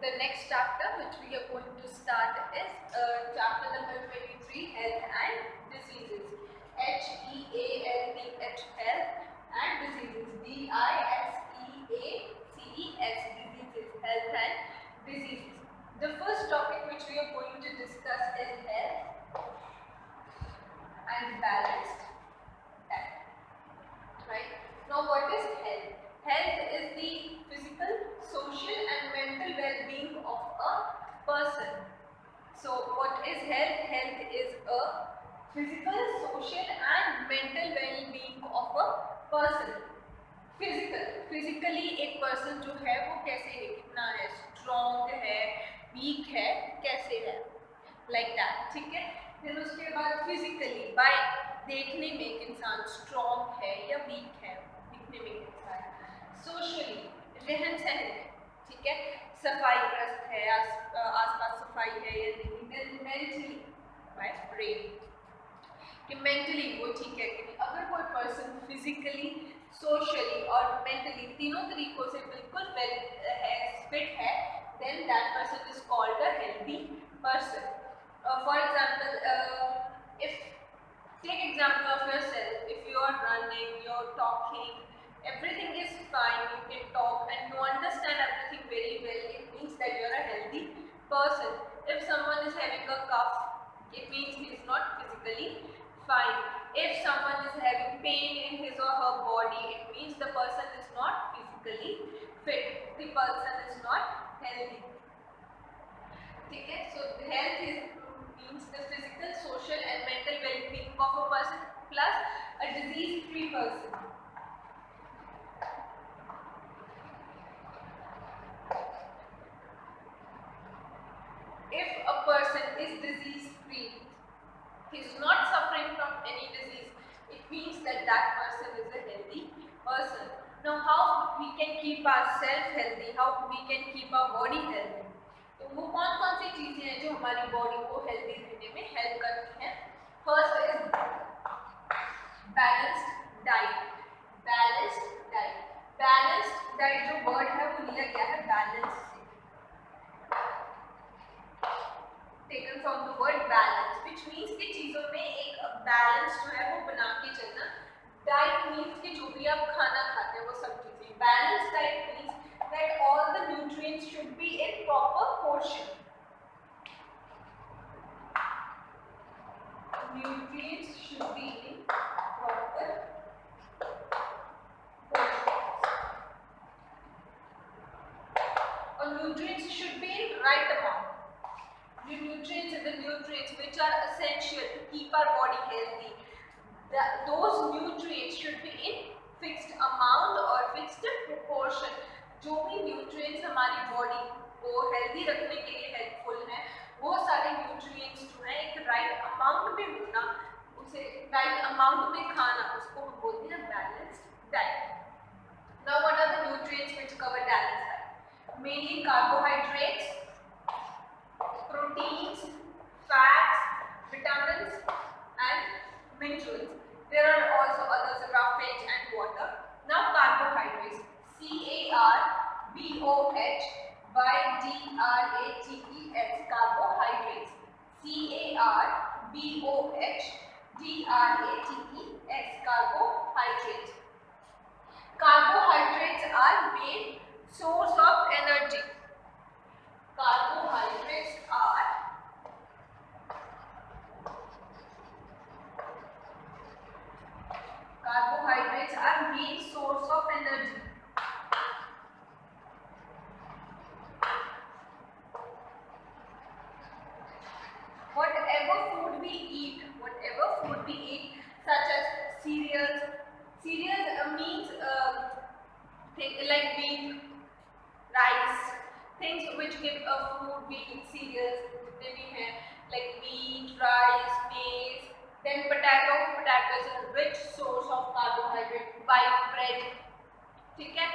the next chapter which we are going to start is chapter number 23, health and diseases. HEALTH, health and diseases. DISEACES, diseases, health and diseases. The first topic which we are going to discuss is health and balanced diet. Right? Now, what is health? Health is the physical, social and mental well-being of a person. So, what is health? Health is a physical, social and mental well-being of a person. Physically एक person जो है वो कैसे है, कितना है, strong है, week है, कैसे है, लाइक दैट. ठीक है. फिर उसके बाद फिजिकली बाय देखने में एक इंसान स्ट्रॉन्ग है या वीक है, दिखने में एक इंसान. सोशली रहन सहन है, ठीक है, सफाई ग्रस्त है, आसपास सफाई है या नहीं. देन मेंटली बाय ब्रेन कि मेंटली वो ठीक है कि नहीं. अगर कोई पर्सन फिजिकली, सोशली और मेंटली तीनों तरीकों से बिल्कुल वेल है, फिट है, then that person is called a healthy person. For example, if take example of yourself, if you are running, you are talking, everything is fine, you can talk and you understand everything very well, it means that you are a healthy person. If someone is having a cough, it means he is not physically fine. If someone is having pain in his or her body, it means the person is not physically fit, the person is not healthy. Okay, so health means the physical, social and mental well-being of a person plus a disease-free person. If a person is disease-free, he is not suffering from any disease, it means that that person is a healthy person. Now, how we can keep ourselves healthy? How we can keep our body healthy? तो वो कौन-कौन सी चीजें हैं जो हमारी body को healthy रहने में हेल्प करती हैं? First is balanced diet. Balanced diet. Balanced diet जो वर्ड है वो लिया गया है बैलेंस से, taken from the word balance, which means कि चीजों में एक बैलेंस जो है वो बना के चलना. डाइट मीन्स कि जो भी आप खाना खाते हैं वो सब चीजें. Balance diet means that all the nutrients should be in proper portion. Nutrients should be in proper portions. Or nutrients should be in right amount. The nutrients and the nutrients which are essential to keep our body healthy, those nutrients should be in fixed amount or fixed proportion. जो भी nutrients हमारी body को healthy रखने के लिए helpful हैं, वो सारे nutrients जो हैं एक right amount में होना, उसे right amount में खाना, उसको हम बोलते हैं balanced diet. Now, what are the nutrients which cover balanced diet? Mainly carbohydrates, proteins, fats, vitamins and minerals. There are also others, roughage and water. Now, carbohydrates. CARBOHYDRATES. Carbohydrates. CARBOHYDRATES. Carbohydrates. Carbohydrates are main source of energy. Carbohydrates are main source of energy. Whatever food we eat, such as cereals means like wheat, rice, things which give a food. We eat cereals जितने भी हैं, like wheat, rice, maize. Then potato is a rich source of carbohydrate. White bread, ठीक है.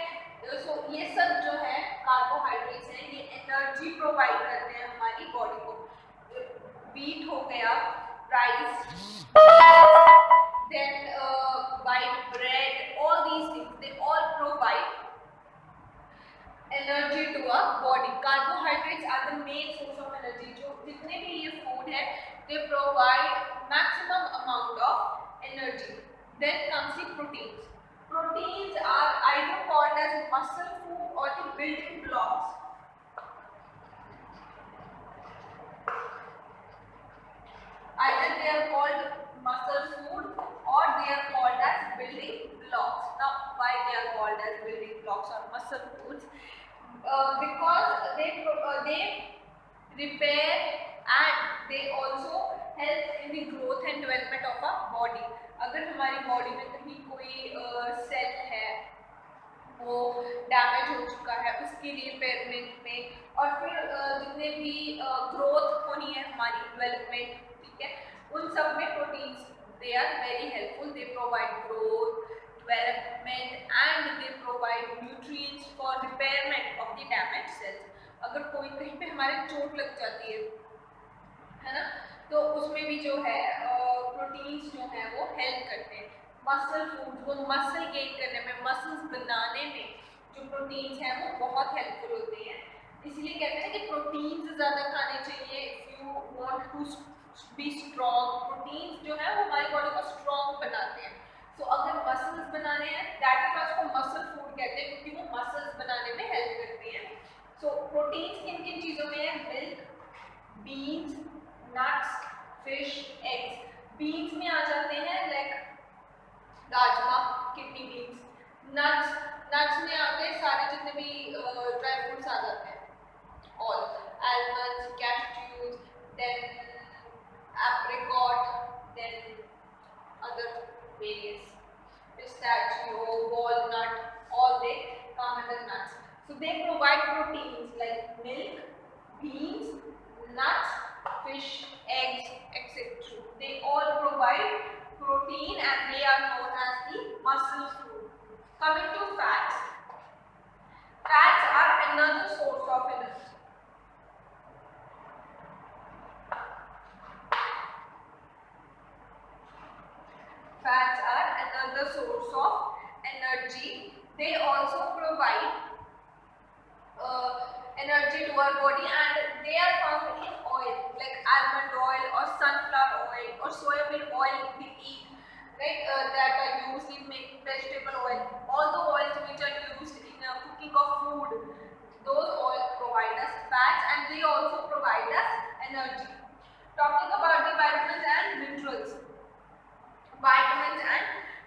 So ये सब जो है carbohydrates हैं, ये energy provide करते हैं हमारी body को. Wheat हो गया, rice, then white bread, all these things, they all provide energy to a body. Carbohydrates are the main source of energy. जो जितने भी ये फूड है they provide maximum amount of energy. Then comes the proteins. Proteins are either called as muscle food or the building blocks. Either they are called muscle food or they are called as building blocks. Now, why they are called as building blocks or muscle foods? Because they repair and they also help in the growth and development of our body. अगर हमारी body में कहीं कोई cell है वो damage हो चुका है उसकी रिपेयरमेंट में, और फिर जितने भी ग्रोथ होनी है हमारी डेवलपमेंट, ठीक है, उन सब में proteins they are very helpful. They provide growth, development and they provide nutrients for repairment of the damage cells. अगर कोई कहीं पे हमारे चोट लग जाती है ना, तो उसमें भी जो है प्रोटीन्स जो है वो हेल्प करते हैं. मसल फूड वो मसल गेन करने में, मसल्स बनाने में जो प्रोटीन्स हैं वो बहुत हेल्पफुल होते हैं. इसलिए कहते हैं कि प्रोटीन्स ज़्यादा खाने चाहिए if you want to be strong. Proteins जो है वो हमारी बॉडी को स्ट्रॉन्ग बनाते हैं. सो अगर मसल्स बनाने हैं दैट इज उसको मसल फूड कहते हैं क्योंकि वो मसल्स बनाने में हेल्प करते हैं. सो प्रोटीन्स किन किन चीज़ों में है? Milk, beans, nuts, fish, eggs. Beans में आ जाते हैं like rajma, kidney beans. Nuts में आते हैं सारे जितने भी ड्राई फ्रूट्स आ जाते हैं, all almonds, cashews, then apricot, then other various pistachio, walnut, all they come under nuts. So they provide proteins like milk, beans, nuts, fish, eggs, etc. They all provide protein and they are known as the muscle food. Coming to fats. Fats are another source of energy. Fats are another source of energy. They also provide energy to our body and they are found in oil like almond oil or sunflower oil or soybean oil we eat, right, that are used in making vegetable oil. All the oils which are used in cooking of food, those oils provide us fats and they also provide us energy. Talking about the vitamins and minerals. Vitamins and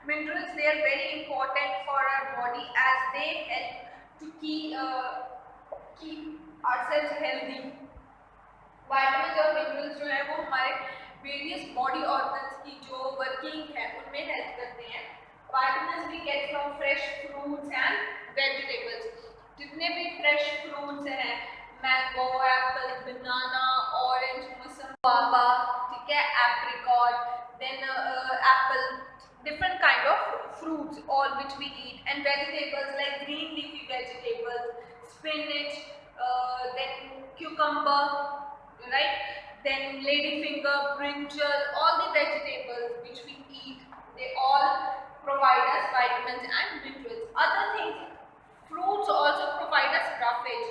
minerals, they are very important for our body as they help to keep ourselves healthy. Vitamins और minerals जो है वो हमारे various body organs की जो working है उनमें help करते हैं. Vitamins we get from fresh fruits and vegetables. जितने भी fresh fruits हैं, mango, apple, banana, orange, मौसम, guava, ठीक है, apricot, then apple, different kind of fruits all which we eat, and vegetables like green leafy vegetables, spinach, then cucumber, right, then ladyfinger, brinjal, all the vegetables which we eat, they all provide us vitamins and minerals. Other things, fruits also provide us roughage,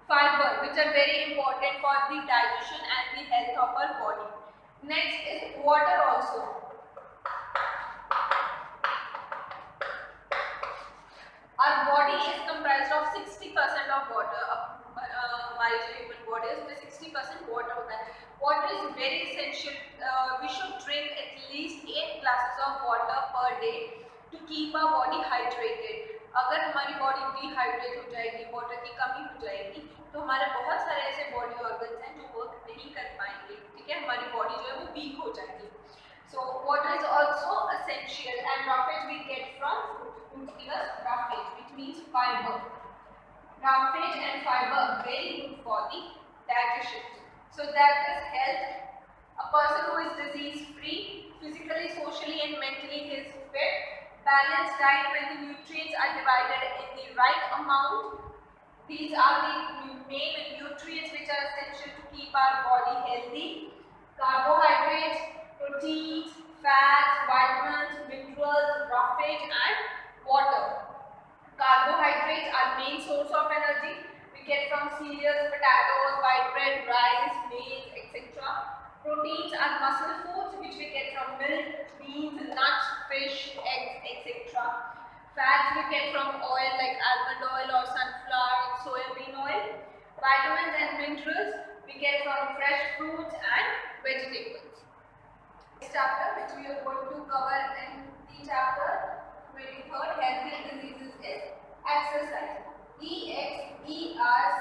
fiber, which are very important for the digestion and the health of our body. Next is water also. Our body is comprised of 60% of water. हमारी जो human body है उसमें 60% water होता है. Water is very essential. We should drink at least 8 glasses of water per day to keep our body hydrated. अगर हमारी body dehydrate हो जाएगी, water की कमी हो जाएगी, तो हमारे बहुत सारे ऐसे body organs हैं जो work नहीं कर पाएंगे, ठीक है, हमारी body जो है वो weak हो जाएगी. So water is also essential and roughage we get from food. Food give us roughage, which means fiber. Roughage and fiber are very good for the digestion. So that is health. A person who is disease free, physically, socially and mentally is fit. Balanced diet when the nutrients are divided in the right amount. These are the main nutrients which are essential to keep our body healthy. Carbohydrates, proteins, fats, vitamins, minerals, roughage and water. Carbohydrates are main source of energy. We get from cereals, potatoes, white bread, rice, maize, etc. Proteins are muscle foods which we get from milk, beans, nuts, fish, eggs, etc. Fats we get from oil like almond oil or sunflower, soybean oil. Vitamins and minerals we get from fresh fruits and vegetables. Next chapter which we are going to cover in the chapter 23rd healthy diseases is exercise. EXERCISE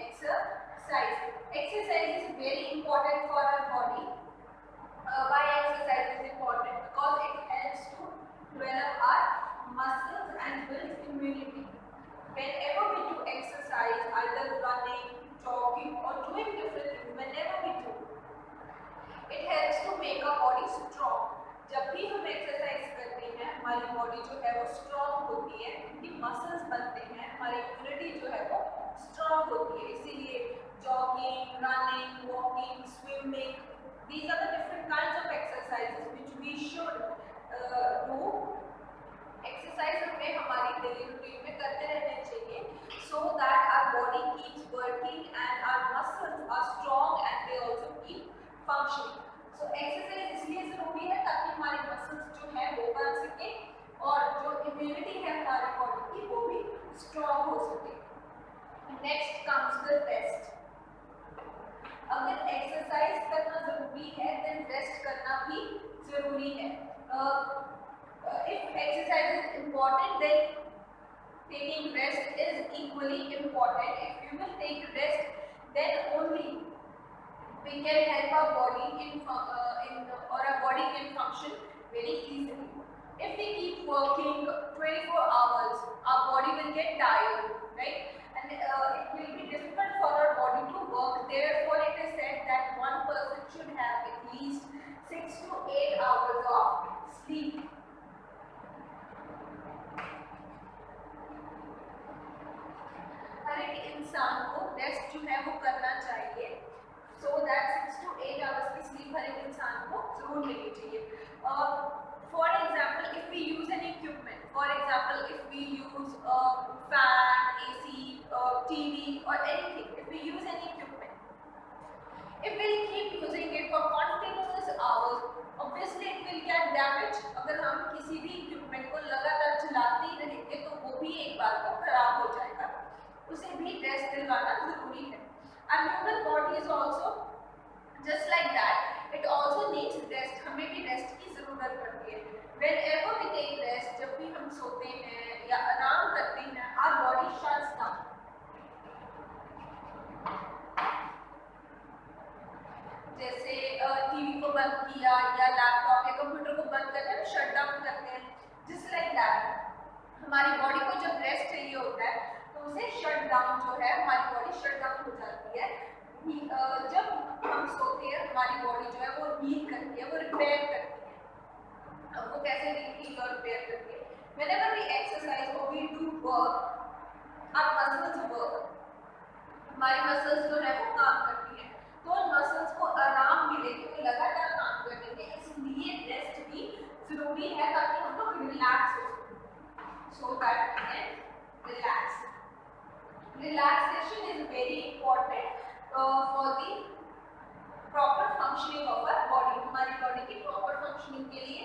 exercise. Exercise is very important for our body. Why exercise is important? Because it helps to develop our muscles and build immunity. Whenever we do exercise, either running, jogging or doing different things, whenever we do, it helps to make our body strong. जब भी हम exercise करते हैं हमारी body जो है वो strong होती है, उनकी मसल्स बनते हैं, हमारी इम्यूनिटी जो है वो स्ट्रॉन्ग होती है. इसीलिए jogging, running, walking, swimming, these are the different kinds of exercises which we should do. Exercise हमें हमारी डेली रूटीन में करते रहने चाहिए so that our body keeps working and our muscles are strong and they also keep functioning. So exercise इसलिए जरूरी है ताकि हमारी मसल्स जो है वो बन सके और जो इम्यूनिटी है हमारे बॉडी की वो भी स्ट्रॉन्ग हो सके. Next comes the rest. अगर एक्सरसाइज करना जरूरी है देन रेस्ट करना भी जरूरी है. If exercise is important then taking rest is equally important. If you will take rest then only we can help our body or our body can function very easily. If we keep working 24 hours, our body will get tired, right? And it will be difficult for our body to work. Therefore, it is said that one person should have at least 6 to 8 hours of sleep. हर एक इंसान को rest जो है वो करना चाहिए. So that 6 to 8 hours की sleep हर एक इंसान को जरूर लेनी चाहिए. For example, if we use an equipment, for example, if we use a fan, AC, TV or anything, if we use any equipment, if we keep using it for continuous hours, obviously it will get damaged. अगर हम किसी भी equipment को लगातार चलाते ही रहेंगे तो वो भी एक बार को खराब हो जाएगा. उसे भी रेस्ट दिलवाना जरूरी है. And human body is also just like that. It also needs rest. हमें भी रेस्ट की जरूरत पड़ती है. Whenever we take rest, जब भी हम सोते हैं या आराम करते हैं, our body shuts down. जैसे टीवी को बंद किया या लैपटॉप या कंप्यूटर को बंद करते हैं, शट डाउन करते हैं. Just like that. हमारी बॉडी को जब रेस्ट चाहिए होता है तो उसे शट डाउन जो है हमारी बॉडी शट डाउन हो जाती है. जब हम सोते हैं हमारी बॉडी जो है वो हील करती है, वो रिपेयर करती है. अब वो कैसे हील और रिपेयर करती है? Whenever we exercise or we do work, our muscles work. हमारी मसल्स जो है वो काम करती है तो मसल्स को आराम मिले कि वो लगातार काम करेंगे. इसलिए रेस्ट भी जरूरी है ताकि हम लोग रिलैक्स हो सकें. So that we can relax. Relaxation is very important for the proper functioning of our body. हमारी बॉडी की प्रॉपर फंक्शनिंग के लिए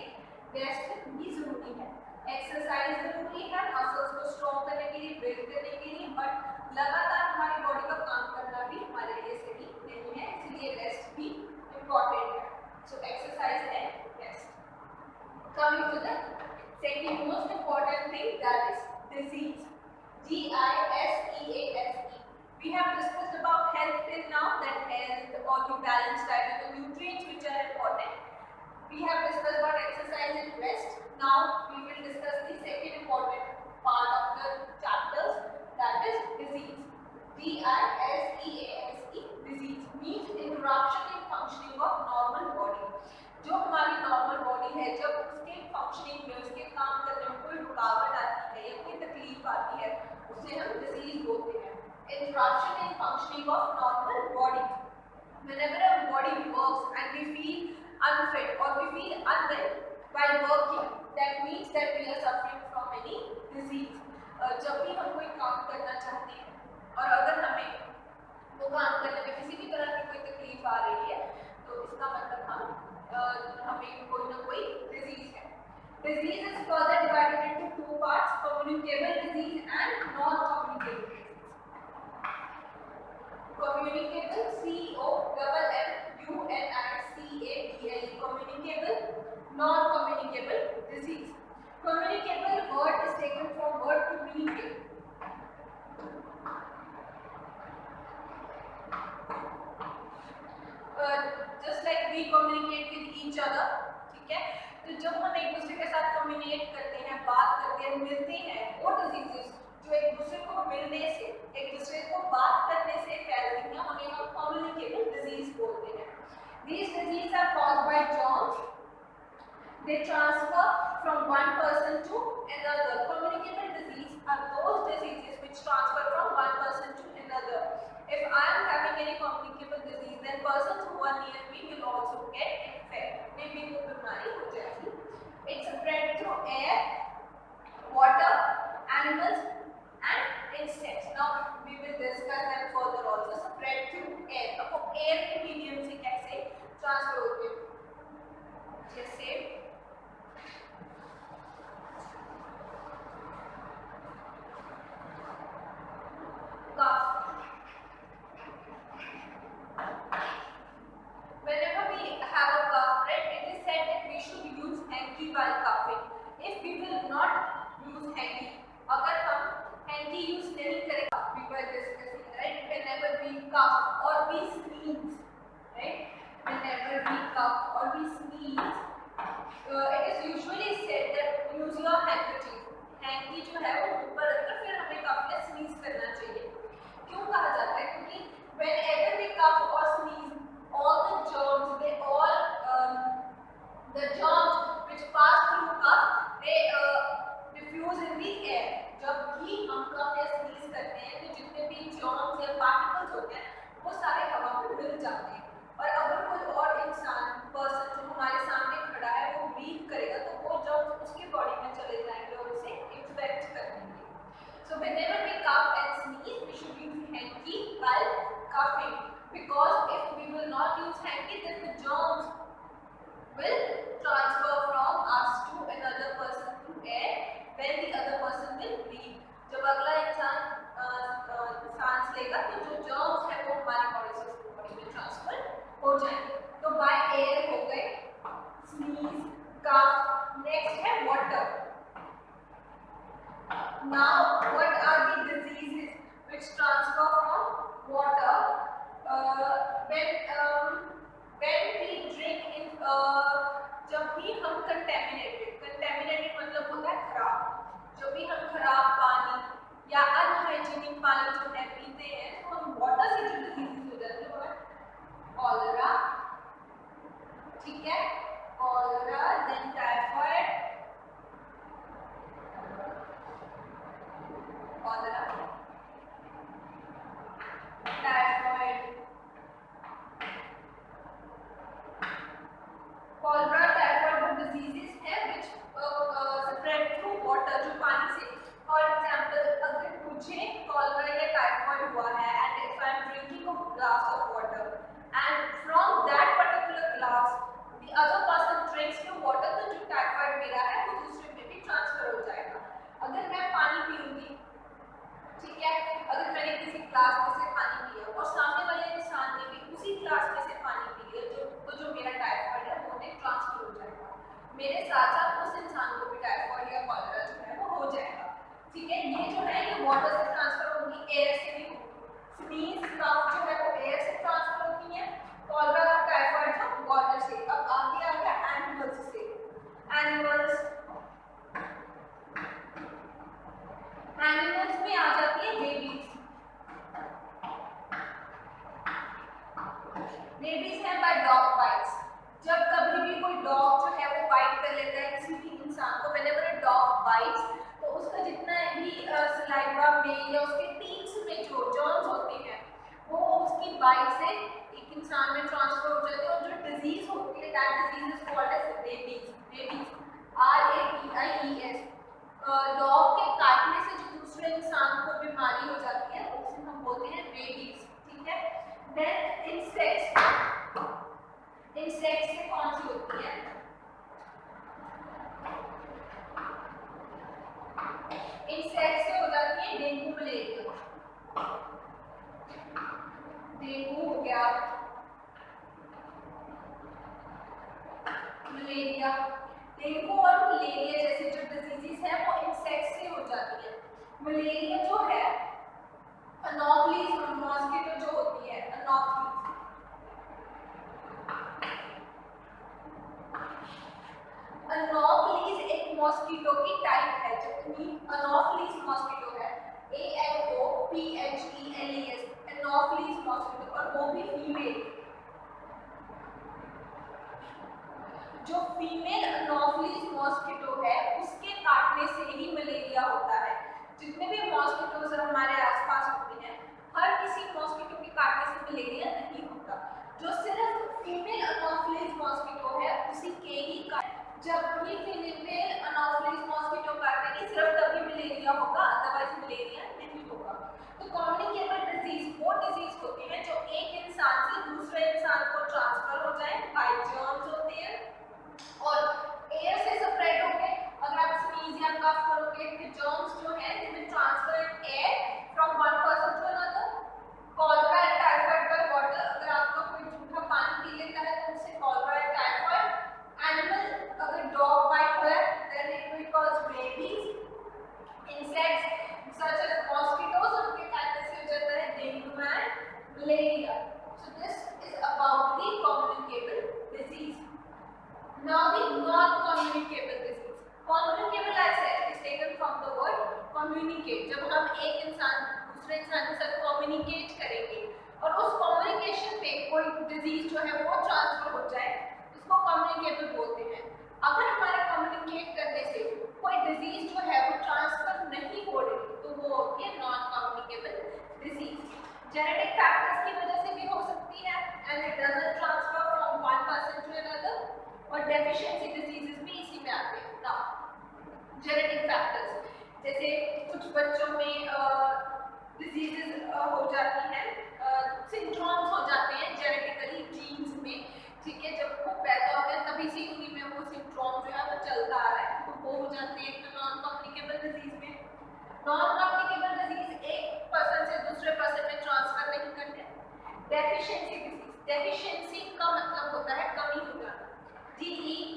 रेस्ट भी जरूरी है. एक्सरसाइज जरूरी है मसल्स को स्ट्रॉन्ग करने के लिए, बिल्ड करने के लिए, बट लगातार हमारी बॉडी का काम करना भी हमारे लिए सही नहीं है. इसलिए रेस्ट भी इम्पोर्टेंट है. So exercise and rest. Coming to the second most important thing, that is disease. DISEASE. We have discussed about health till now, that health or the balanced diet and the nutrients which are important. We have discussed about exercise and rest. Now we will discuss the second important part of the chapters, that is disease. DISEASE. Disease means interruption in functioning of normal body. जो हमारी normal body है जब उसके functioning में, उसके काम करने में कोई रुकावट आती है या कोई तकलीफ आती है, उसे हम डिजीज बोलते हैं. Interruption in functioning of normal body. Whenever our body works and we feel unfit or we feel unwell while working, that means that we are suffering from many disease. जब भी हम कोई काम करना चाहते हैं और अगर हमें वो काम करने में किसी भी तरह की कोई तकलीफ आ रही है तो इसका मतलब हमें कोई ना कोई डिजीज है. Disease is further divided into two parts: communicable disease and non-communicable disease. Communicable, C-O-M-M-U-N-I-C-A-B-L-E, communicable, non-communicable disease. Communicable word is taken from word communicate. Just like we communicate with each other, ठीक है? तो जब हम एक दूसरे के साथ communicate करते हैं, बात करते हैं, मिलते हैं, वो डिजीजेस जो एक दूसरे को मिलने से, एक दूसरे को बात करने से फैलती हैं, उन्हें हम कम्युनिकेबल डिजीज बोलते हैं. These diseases are caused by germs. They transfer from one person to another. Communicable disease are those diseases which transfer from one person to another. If I am having any communicable disease, then persons who are near me will also get infected. Maybe वो बीमारी हो जाएगी. It's spread through air, water, animals, and insects. Now we will discuss them further also. Spread through air. अब वो air के medium से कैसे transfer होते हैं? जैसे cough. Whenever we have a cough, right, it is said that we should use hanky while coughing. If we will not use hanky, अगर हम hanky use नहीं करेंगे, we were discussing, right, whenever we cough or we sneeze, right, whenever we cough or we sneeze, it is usually said that use your handkerchief. Hanky जो है वो ऊपर रखकर फिर हमें cough या sneeze करना चाहिए. क्यों कहा जाता है? क्योंकि whenever we cough or sneeze, all the germs, the germs which pass through cough, they diffuse in the air. जब भी हम cough या sneeze करते हैं तो जितने भी germs या particles होते हैं वो सारे हवा में मिल जाते हैं. और अगर कोई और इंसान पर्सन जो हमारे सामने खड़ा है वो ब्रीथ करेगा तो वो germs उसकी बॉडी में चले जाएंगे और उसे इन्फेक्ट कर देंगे. So whenever we cough and sneeze, we should use hanky while coughing, because if we will not use hanky, then the germs will transfer from us to another person through air when the other person will breathe. जब अगला इंसान सांस लेगा तो जो germs है वो हमारी बॉडी से उसकी बॉडी में ट्रांसफर हो जाएंगे. तो by air हो गए sneeze, cough. Next है water. Now, what are the diseases which transfer from water? When we drink in, जब भी हम contaminated मतलब होता है खराब. जब भी हम खराब पानी या अनहाइजीनिक पानी जो है पीते हैं तो हम वाटर से जो डिजीजेस हो जाते हैं वो है कॉलरा, ठीक है, cholera, then typhoid, cholera, typhoid. Cholera, typhoid वो diseases हैं which spread through water, जो पानी से. For example, अगर मुझे cholera या typhoid हुआ है and if I am drinking a glass of water and from that particular glass the other person drinks the water, तो जो typhoid मेरा है वो दूसरे पे भी ट्रांसफर हो जाएगा. अगर मैं पानी पीऊंगी, ठीक है, अगर मैंने किसी ग्लास में से पानी पिया और सामने वाले इंसान ने भी उसी ग्लास में से पानी पी लिया तो जो मेरा टाइफाइड है वो ने ट्रांसफर हो जाएगा. मेरे साथ साथ उस इंसान को भी टाइफाइड या कॉलरा जो है वो हो जाएगा. ठीक है, ये जो है ये वाटर से ट्रांसफर होगी, एयर से भी होगी. स्नीज, कफ जो है वो एयर से ट्रांसफर होती है, कॉलरा और टाइफाइड जो वाटर से. अब आगे आ गया एनिमल्स से. एनिमल्स में आ जाती है रेबीज. रेबीज है बाय डॉग बाइट्स. जब कभी भी कोई डॉग जो है वो बाइट कर लेता है किसी भी इंसान को, व्हेनेवर अ डॉग बाइट्स, तो उसका जितना भी सलाइवा में या उसके टीथ में जो जर्म्स होते हैं वो उसकी बाइट से एक इंसान में ट्रांसफर हो जाते हैं और जो डिजीज होती है that disease is called as rabies. Rabies, RABIES. Dog के काटने से जो दूसरे इंसान को बीमारी हो जाती है उसे हम बोलते हैं रेबीज, ठीक है। देन इंसेक्ट्स से कौन सी होती है, इंसेक्ट से हो जाती है डेंगू मलेरिया, डेंगू हो गया, मलेरिया। डेंगू और मलेरिया जैसे जो डिजीजेस है वो इंसेक्ट से हो जाती है। मलेरिया जो है अनोफिलीज मॉस्किटो जो होती है, अनोफिलीज एक मॉस्किटो की टाइप है, जितनी अनोफिलीज मॉस्किटो है, ANOPHELES, अनोफिलीज मॉस्किटो, और वो भी फीमेल। जो फीमेल अनोफिलीज मॉस्किटो है उसके काटने से ही मलेरिया होता है। जितने भी मॉस्किटोज हमारे आसपास होते हैं, हर किसी मॉस्किटो के काटने से मलेरिया नहीं होता। जो सिर्फ फीमेल अनोफिलीज मॉस्किटो है उसी के ही जब भी फीमेल अनोफिलीज मॉस्किटो काटेगी सिर्फ तभी मलेरिया होगा, अदरवाइज मलेरिया नहीं होगा। तो कम्युनिकेबल डिजीज वो डिजीज होती है जो एक इंसान से दूसरे इंसान को ट्रांसफर हो जाए, बाय जर्म्स होते हैं और एयर से स्प्रेड होंगे। अगर आप स्नीज या कफ करोगे तो जर्म्स जो है they will transfer in air from one person to another. Cholera and typhoid by water, अगर आपका कोई जूठा पानी पी लेता है तो उससे कॉलरा एंड टाइफाइड। एनिमल अगर डॉग बाइट हुआ then it will cause rabies. Insects such as mosquitoes उनके काटने से हो जाता है dengue and malaria. So this is about the communicable disease. Now the non-communicable disease. Communicable I said is taken from the word communicate. जब हम एक इंसान दूसरे इंसान के साथ communicate करेंगे और उस communication पे कोई disease जो है वो transfer हो जाए, उसको communicable बोलते हैं। अगर हमारे communicate करने से कोई disease जो है वो transfer नहीं हो रही तो वो होती है non-communicable disease. Genetic factors की वजह से भी हो सकती है and it doesn't transfer from one person to another. और डेफिशिएंसी डिजीजेस भी इसी में आते हैं ना। जेनेटिक फैक्टर्स जैसे कुछ बच्चों में डिजीजेस हो जाती हैं, सिंड्रोम्स हो जाते हैं जेनेटिकली जीन्स में, ठीक है। जब वो पैदा होते हैं तभी से उन्हीं में वो सिंड्रोम जो है वो चलता आ रहा है, तो वो हो जाते हैं। तो नॉन कम्युनिकेबल डिजीज में, नॉन कम्युनिकेबल डिजीज एक पर्सन से दूसरे पर्सन में ट्रांसफर नहीं करते। डेफिशिएंसी डिजीज, डेफिशिएंसी का मतलब होता है कमी हो जाना, DEFICIENCY,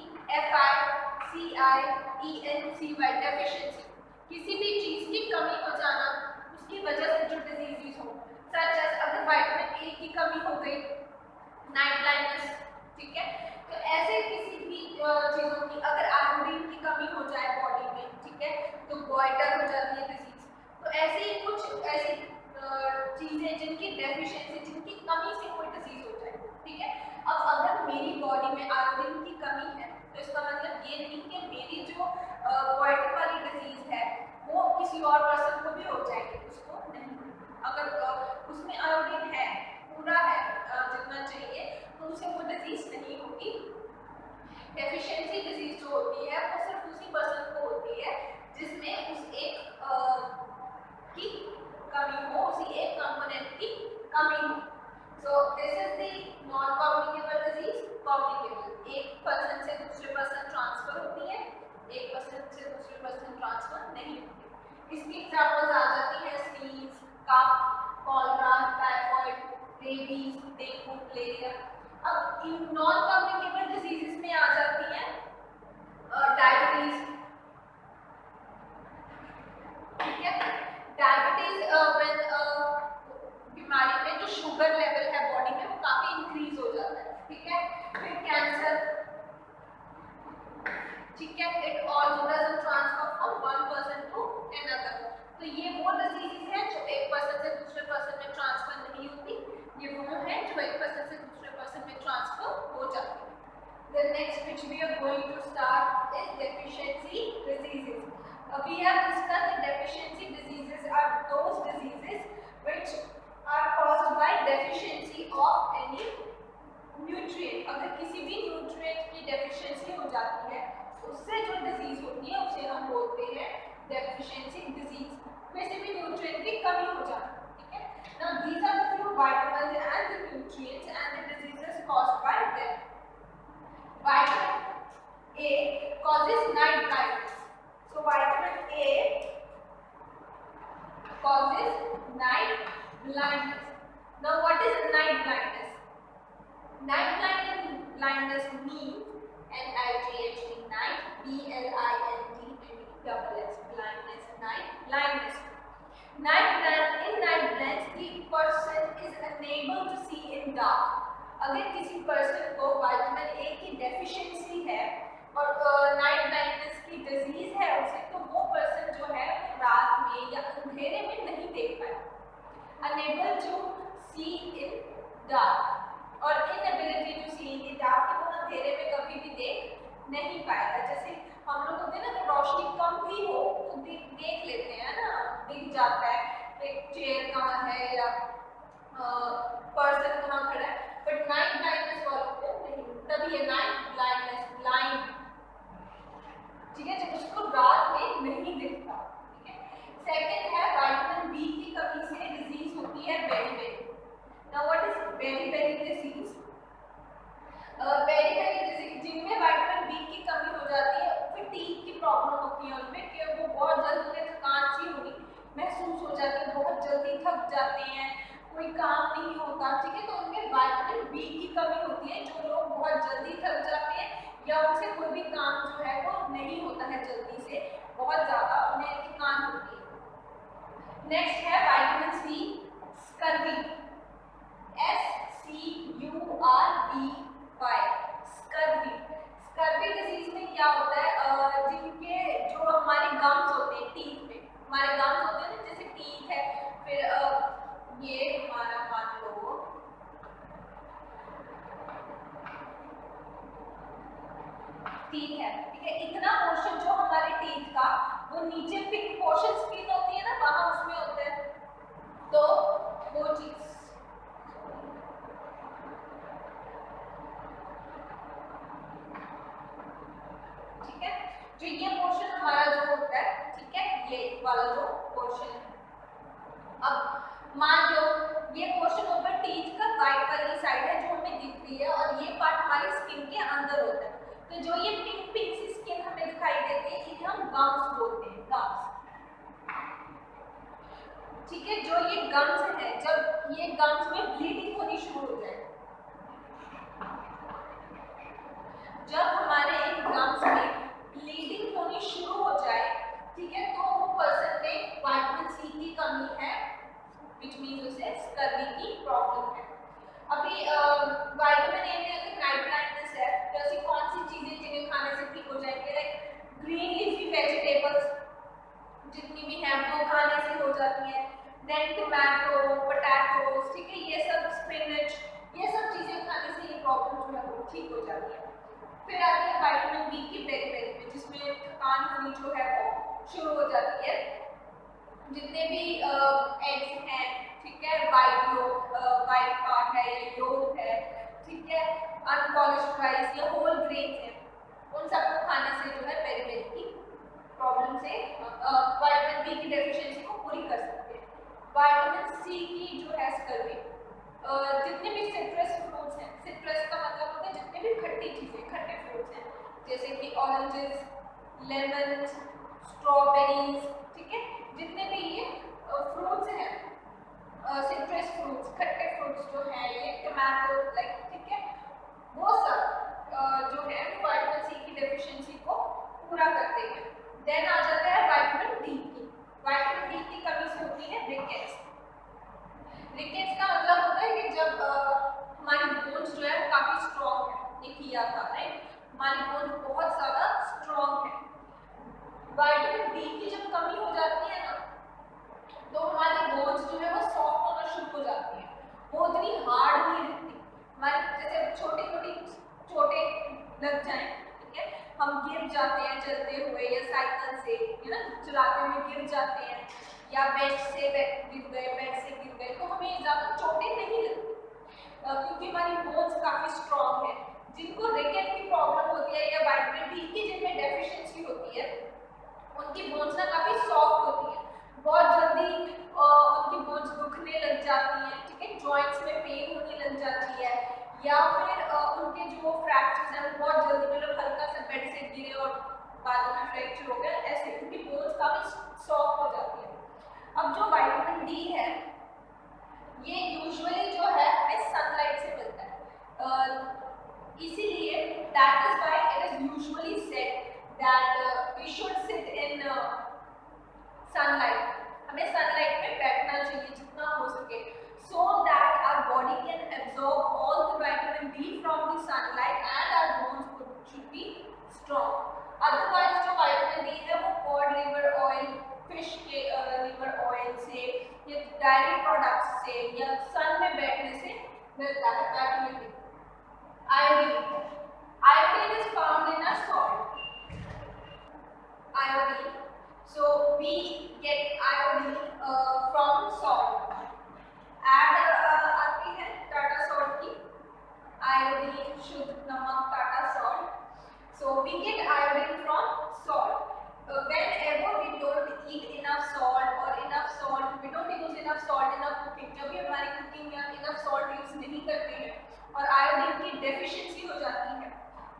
डेफिशिएंसी किसी भी चीज की कमी हो जाना, उसकी वजह से जो डिजीजेस हो, सच एज अगर विटामिन ए की कमी हो गई, नाइट ब्लाइंडनेस, ठीक है। तो ऐसे किसी भी चीजों की अगर आयोडीन की कमी हो जाए बॉडी में, ठीक है, तो गॉइटर हो जाती है डिजीज। तो ऐसे ही कुछ ऐसी चीजें जिनकी डेफिशिएंसी, जिनकी कमी से कोई डिजीज हो जाए, ठीक है। अब अगर मेरी बॉडी में आयोडीन की कमी है तो इसका मतलब ये नहीं कि मेरी जो गॉइटर वाली डिजीज है वो किसी और पर्सन को भी हो जाएगी, उसको नहीं। अगर उसमें आयोडीन है, पूरा है जितना चाहिए, तो उसे वो डिजीज नहीं होगी। डेफिशिएंसी डिजीज जो होती है वो सिर्फ उसी पर्सन को होती है जिसमें उस एक की कमी हो, उसी एक कंपोनेंट की कमी हो। So this is the non-communicable disease. Communicable, एक पर्सन से दूसरे पर्सन ट्रांसफर होती है, एक पर्सन से दूसरे पर्सन ट्रांसफर नहीं होती। इसकी एग्जांपल्स आ जाती है sneeze, cough, cholera, typhoid, rabies, dengue, malaria. अब इन नॉन कम्युनिकेबल डिजीजेस में आ जाती है डायबिटीज, ठीक है। डायबिटीज बीमारी में जो शुगर लेवल है बॉडी में वो काफी इंक्रीज हो जाता है, ठीक है। फिर कैंसर, ठीक है। It also doesn't transfer from one person to another. तो ये वो डिजीज है जो एक पर्सन से दूसरे पर्सन में ट्रांसफर नहीं होती, ये वो है जो एक पर्सन से दूसरे पर्सन में ट्रांसफर हो जाती है। The next which we are going to start is deficiency diseases. We have discussed that deficiency diseases are those diseases which are caused by deficiency of any nutrient. अगर किसी भी nutrient की deficiency हो जाती है उससे जो disease होती है उसे हम बोलते हैं deficiency disease, वैसे भी न्यूट्रिएंट की कमी हो जाना, ठीक है। Now these are the few vitamins and the nutrients and the diseases caused by them. Vitamin A causes night blindness. So vitamin A causes night blindness. Now what is night blindness? Night blindness means NIGHT, night, BLIND, blindness, night blindness. In night blindness, the person is unable to see in dark. अगर किसी person को vitamin A की deficiency है और night blindness की disease है उसे, तो वो पर्सन जो है वो रात में या अंधेरे में नहीं देख पाएगा। Unable to see in dark और inability to see in dark, कि वो अंधेरे में कभी भी देख नहीं पाएगा। जैसे हम लोग होते हैं ना, रोशनी कम भी हो तो देख लेते हैं ना, दिख जाता है एक चेयर कहाँ है या पर्सन कहाँ खड़ा है, बट नाइट ब्लाइंडनेस वालों को नहीं, तभी ये नाइट ब्लाइंडनेस, ब्लाइंड, ठीक है, जब उसको रात में नहीं दिखता, ठीक है। सेकंड है विटामिन बी की कमी से डिजीज होती है beriberi. Now what is beriberi disease? Beriberi disease जिनमें विटामिन बी की कमी हो जाती है, फटीग की प्रॉब्लम होती है उनमें, कि वो बहुत जल्दी थकान सी होनी महसूस हो जाती है, बहुत जल्दी थक जाते हैं, कोई काम नहीं होता, ठीक है। तो उनमें विटामिन बी की कमी होती है। जो लोग बहुत जल्दी थक जाते हैं या उनसे कोई भी काम जो है वो नहीं होता है जल्दी से, बहुत ज़्यादा उन्हें थकान होती है। नेक्स्ट है vitamin C, scurvy, SCURVY, scurvy. Scurvy disease में क्या होता है, जिनके जो हमारे गम्स होते हैं, टीथ में हमारे गम्स होते हैं ना, जैसे टीथ है, फिर ये हमारा मान लो टीथ है, ठीक है, इतना पोर्शन जो हमारे टीथ का, वो नीचे पिंक पोर्शन स्किन होती है ना, वहां उसमें होता है, तो वो चीज, ठीक है, जो ये पोर्शन हमारा जो होता है, ठीक है, ये वाला जो पोर्शन है। अब मान लो ये पोर्शन ऊपर टीथ का वाइट वाली साइड है जो हमें दिख रही है, और ये पार्ट हमारी स्किन के अंदर होता है, तो जो ये पिंक पिंक सी स्किन हमें दिखाई देती है, इन्हें हम गम्स बोलते हैं, गम्स, ठीक है। जो ये गम्स है, जब ये गम्स में ब्लीडिंग होनी शुरू हो जाए, जब हमारे इन गम्स में ब्लीडिंग होनी शुरू हो जाए, ठीक है, तो वो पर्सन में विटामिन सी की कमी है, which means उसे स्कर्वी की प्रॉब्लम है। अभी विटामिन ए में अगर नाइट ब्लाइंडनेस है, तो ऐसी कौन सी चीजें जिन्हें खाने से ठीक हो जाएंगे, लाइक ग्रीन लीफी वेजिटेबल्स जितनी भी हैं वो खाने से हो जाती हैं, देन टोमेटो, पोटैटोज, ठीक है, ये सब स्पिनच, ये सब चीजें खाने से ये प्रॉब्लम जो है वो ठीक हो जाती है। फिर आती है विटामिन बी की बेरी-बेरी में, जिसमें थकान होनी जो है वो शुरू हो जाती है। जितने भी एग्स हैं, ठीक है, वाइट पार्ट है या योक है, ठीक है, अनपॉलिश्ड राइस या होल ग्रेन है, उन सबको खाने से जो है बेरी-बेरी की प्रॉब्लम से विटामिन बी की डेफिशिएंसी को पूरी कर सकते हैं। विटामिन सी की जो है स्कर्वी, जितने भी सिट्रस फ्रूट्स हैं, सिट्रस का मतलब होता है जितने भी खट्टी चीजें, खट्टे फ्रूट्स हैं, जैसे कि ऑरेंजेस, लेमन, स्ट्रॉबेरीज, ठीक है, जितने भी ये फ्रूट्स हैं, सिट्रस फ्रूट्स, खट्टे फ्रूट्स जो हैं, ये टमाटो, लाइक, ठीक है, वो सब जो है विटामिन सी की डेफिशिएंसी को पूरा करते हैं। देन आ जाता है विटामिन डी की। विटामिन डी की कमी से होती है रिकेट्स। रिकेट्स का मतलब होता है कि जब हमारी बोन्स जो है वो काफी स्ट्रॉन्ग है, ये किया था, राइट, हमारी बोन्स बहुत ज्यादा स्ट्रॉन्ग है। विटामिन डी की जब कमी हो जाती है ना, तो हमारी बोन्स जो है वो सॉफ्ट होना शुरू हो जाती है, वो उतनी हार्ड नहीं रहती, हमारे जैसे छोटे लग जाए, ठीक है, हम गिर जाते हैं चलते हुए या साइकिल से, है ना, चलाते हुए गिर जाते हैं, या बेड से गिर गए, तो हमें ज़्यादा चोटें नहीं लगती, क्योंकि हमारी बोन्स काफ़ी स्ट्रॉन्ग है। जिनको रिकेट की प्रॉब्लम होती है या विटामिन डी की जिनमें डेफिशिएंसी होती है, उनकी बोन्स ना काफी सॉफ्ट होती है, बहुत जल्दी उनकी बोन्स दुखने लग जाती हैं, ठीक है, जॉइंट्स में पेन होने लग जाती है, या फिर उनके जो फ्रैक्चर्स हैं वो बहुत जल्दी, मतलब हल्का सा बेड से गिरे और बाद में फ्रैक्चर हो गया, ऐसे उनकी बोन्स काफी सॉफ्ट हो जाती है। अब जो विटामिन डी है ये यूजुअली जो है हमें सनलाइट से मिलता है, इसीलिए that is why it is usually said that we should sit in sunlight, हमें सनलाइट में बैठना चाहिए जितना हो सके, so that our body can absorb all the vitamin D from the sunlight and our bones should be strong. Otherwise जो vitamin D है वो cod liver oil, fish के liver oil से या dairy products से या sun में बैठने से मिलता है vitamin D. Iodine is found in our salt. Iodine, so we get iodine from salt. Add आती है टाटा सॉल्ट की, आयोडीन, शुद्ध नमक, Tata salt. So we get iodine from salt. Whenever we don't eat enough salt or enough salt, we don't use enough salt in our cooking. जब भी हमारी cooking में enough salt use नहीं करते हैं और आयोडीन की deficiency हो जाती है,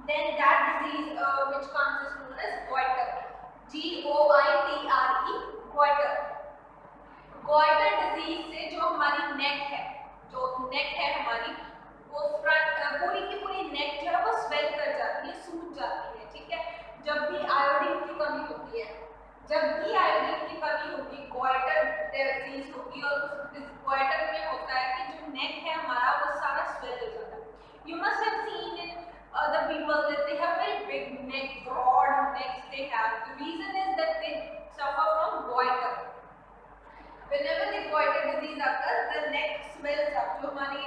then that disease which comes is known as goiter. Goitre, goiter. Goitre disease से जो हमारी नेक है हमारी, वो फ्रंट पूरी की पूरी नेक जो है वो स्वेल कर जाती है, सूज जाती है, ठीक है, जब भी आयोडीन की कमी होती है, गोइटर डिजीज होगी, और उस गोइटर में होता है कि जो नेक है हमारा वो सारा स्वेल हो जाता है. You must have seen in other people that they have very big neck, broad necks they have. The reason is that they suffer from goiter. Whenever the goiter disease occurs, the neck swells up. जो हमारी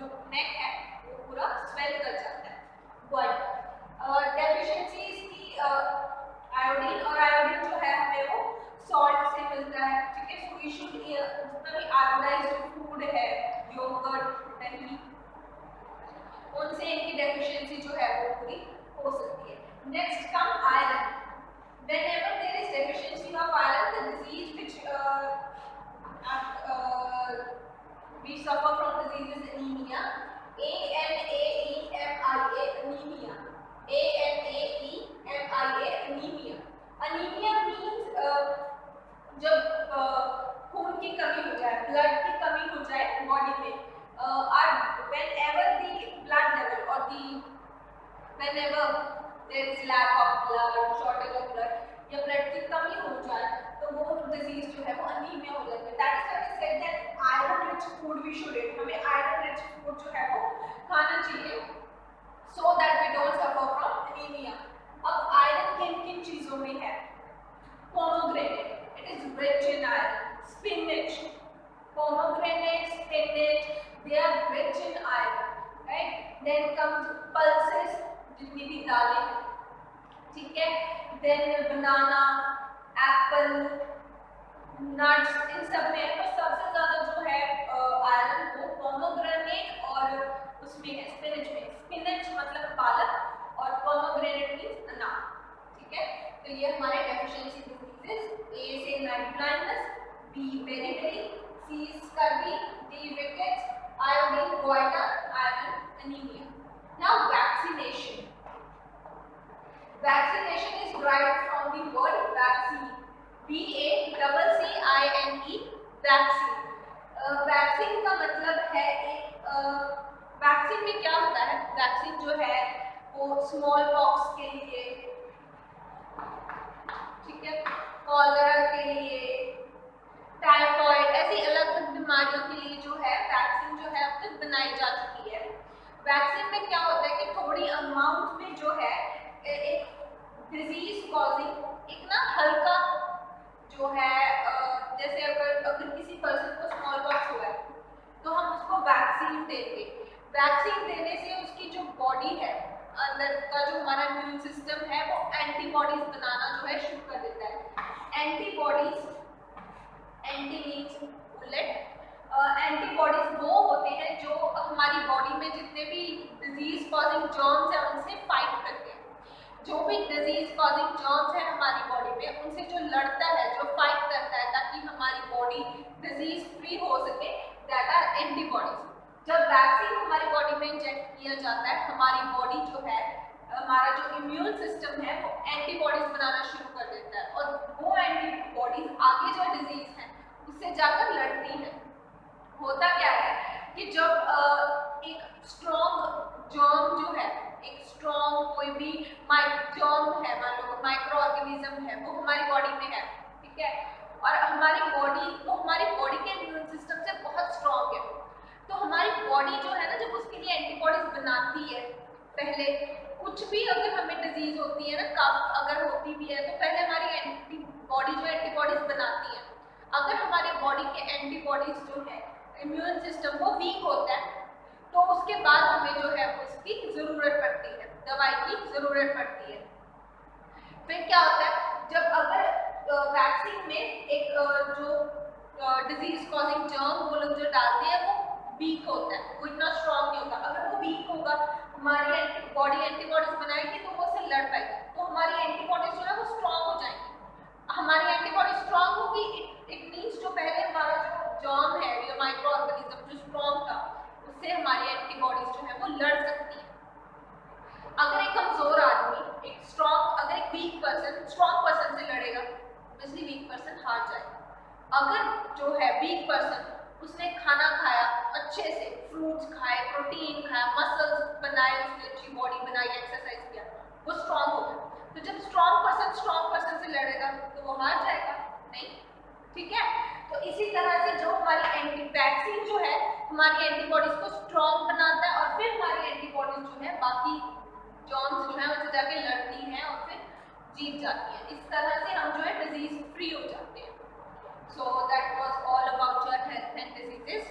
जो neck है वो पूरा swell कर जाता है. goiter deficiencies की आयोडीन, और आयोडीन जो है हमें वो salt से मिलता है, ठीक है. So we should जितना भी iodized food है, yogurt, दही, उनसे इनकी डेफिशिएंसी जो है वो पूरी हो सकती है. Next come iron. Whenever there is deficiency of iron, the disease which we suffer from disease is anemia. A-N-A-E-M-I-A, anemia. A-N-A-E-M-I-A, anemia. Anemia means जब खून की कमी हो जाए, ब्लड की कमी हो जाए बॉडी में, whenever the blood level or whenever there is lack of blood, shortage of blood, या ब्लड की कमी हो जाए तो वो डिजीज जो है वो अनीमिया हो जाती है. That is why I said that iron rich food we should eat. हमें आयरन रिच फूड जो है वो खाना चाहिए so that we don't suffer from anaemia. अब आयरन किन किन चीजों में है? Pomegranate, it is rich in iron. Spinach, pomegranate, spinach, they are rich in iron, right? Then comes pulses, जितनी भी दालें, ठीक है. Then banana, apple, nuts, इन सब में तो सबसे ज़्यादा जो है आयरन वो पोमोग्रेनेट और उसमें है स्पिनच में. स्पिनच मतलब पालक और पोमोग्रेनेट मीन्स अनार, ठीक है. तो ये हमारे डेफिशिएंसी डिजीजेस. ए से night blindness, B beriberi, C scurvy, D rickets, iodine, goitre, iron, anaemia. Now vaccination. Vaccination is derived from the word vaccine. V-A-C-C-I-N-E, vaccine. Vaccine का मतलब है एक वैक्सीन में क्या होता है? वैक्सीन जो है वो स्मॉल पॉक्स के लिए, ठीक है, कॉलरा के लिए, टाइफॉइड, ऐसी अलग अलग बीमारियों के लिए जो है वैक्सीन जो है अब तक बनाई जा चुकी है. वैक्सीन में क्या होता है कि थोड़ी अमाउंट में जो है एक डिजीज कॉजिंग एक ना हल्का जो है जैसे अगर किसी पर्सन को स्मॉल पॉक्स हुआ है तो हम उसको वैक्सीन देंगे. वैक्सीन देने से उसकी जो बॉडी है, अंदर का जो हमारा इम्यून सिस्टम है वो एंटीबॉडीज बनाना जो है शुरू कर देता है. Antibodies, anti means bullet, antibodies वो होते हैं जो हमारी बॉडी में जितने भी डिजीज कॉजिंग जर्म्स हैं उनसे फाइट करते हैं. जो भी डिजीज कॉजिंग जर्म्स है हमारी बॉडी में उनसे जो लड़ता है, जो फाइट करता है ताकि हमारी बॉडी डिजीज फ्री हो सके, दैट आर एंटीबॉडीज। जब वैक्सीन हमारी बॉडी में इंजेक्ट किया जाता है, हमारी बॉडी जो है, हमारा जो इम्यून सिस्टम है वो एंटीबॉडीज बनाना शुरू कर देता है और वो एंटीबॉडीज आगे जो डिजीज है उससे जाकर लड़ती है। होता क्या है कि जब एक स्ट्रॉन्ग जर्म जो है, एक स्ट्रॉन्ग कोई भी जर्म है, मान लो माइक्रो ऑर्गेनिज्म है, वो हमारी बॉडी में है, ठीक है, और हमारी बॉडी के इम्यून सिस्टम से बहुत स्ट्रॉन्ग है, तो हमारी बॉडी जो है ना, जब उसके लिए एंटीबॉडीज बनाती है, पहले कुछ भी अगर हमें डिजीज होती है ना, अगर होती भी है तो पहले हमारी बॉडी जो एंटीबॉडीज बनाती है। अगर हमारी बॉडी के एंटीबॉडीज जो है, इम्यून सिस्टम वो वीक होता है, तो उसके बाद हमें जो है उसकी जरूरत पड़ती है, दवाई की जरूरत पड़ती है। फिर क्या होता है, जब अगर वैक्सीन में एक जो डिजीज कॉजिंग जर्म वो लोग जो डालते हैं वो वीक होता है, वो इतना स्ट्रॉन्ग नहीं होता। अगर वो वीक होगा, हमारी बॉडी एंटीबॉडीज बनाएगी तो वो उससे लड़ पाएगी, तो हमारी एंटीबॉडीज जो है वो स्ट्रॉन्ग हो जाएंगी। हमारी एंटीबॉडी स्ट्रॉन्ग होगी, इट मींस जो पहले हमारा जो जर्म है या माइक्रो ऑर्गेनिज्म जो स्ट्रॉन्ग था, उससे हमारी एंटीबॉडीज जो है वो लड़ सकती है। अगर एक कमजोर आदमी अगर एक वीक पर्सन स्ट्रॉन्ग पर्सन से लड़ेगा, ऑब्वियसली वीक पर्सन हार जाएगा। अगर जो है वीक पर्सन, उसने खाना खाया अच्छे से, फ्रूट्स खाए, प्रोटीन खाया, मसल्स बनाए, उसने अच्छी बॉडी बनाई, एक्सरसाइज किया, वो स्ट्रॉन्ग हो गया। तो जब स्ट्रॉन्ग पर्सन से लड़ेगा तो वो हार जाएगा नहीं, ठीक है। तो इसी तरह से जो हमारी वैक्सीन जो है हमारी एंटीबॉडीज को स्ट्रॉन्ग बनाता है और फिर हमारी एंटीबॉडीज जो है बाकी जर्म्स जो है उनसे जाके लड़ती हैं और फिर जीत जाती हैं। इस तरह से हम जो है डिजीज फ्री हो जाते हैं। So that was all about your health and diseases.